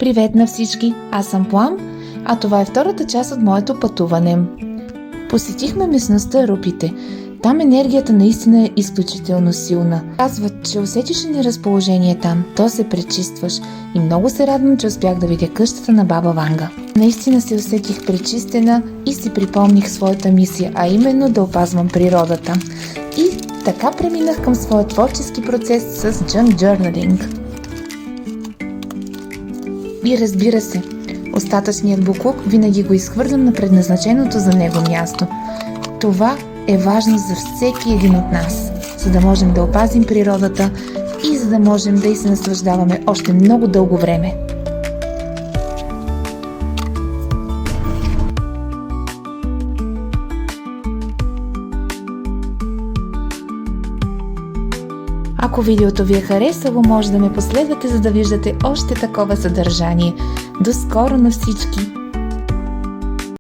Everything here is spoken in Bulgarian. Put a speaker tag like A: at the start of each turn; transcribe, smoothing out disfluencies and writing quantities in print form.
A: Привет на всички! Аз съм Плам, а това е втората част от моето пътуване. Посетихме местността Рупите. Там енергията наистина е изключително силна. Казват, че усетиш ли неразположение там, то се пречистваш. И много се радвам, че успях да видя къщата на баба Ванга. Наистина се усетих пречистена и си припомних своята мисия, а именно да опазвам природата. И така преминах към своя творчески процес с Junk Journaling. И разбира се, остатъчният буклук винаги го изхвърлям на предназначеното за него място. Това е важно за всеки един от нас, за да можем да опазим природата и за да можем да й се наслаждаваме още много дълго време. Ако видеото ви е харесало, може да ме последвате, за да виждате още такова съдържание. До скоро на всички!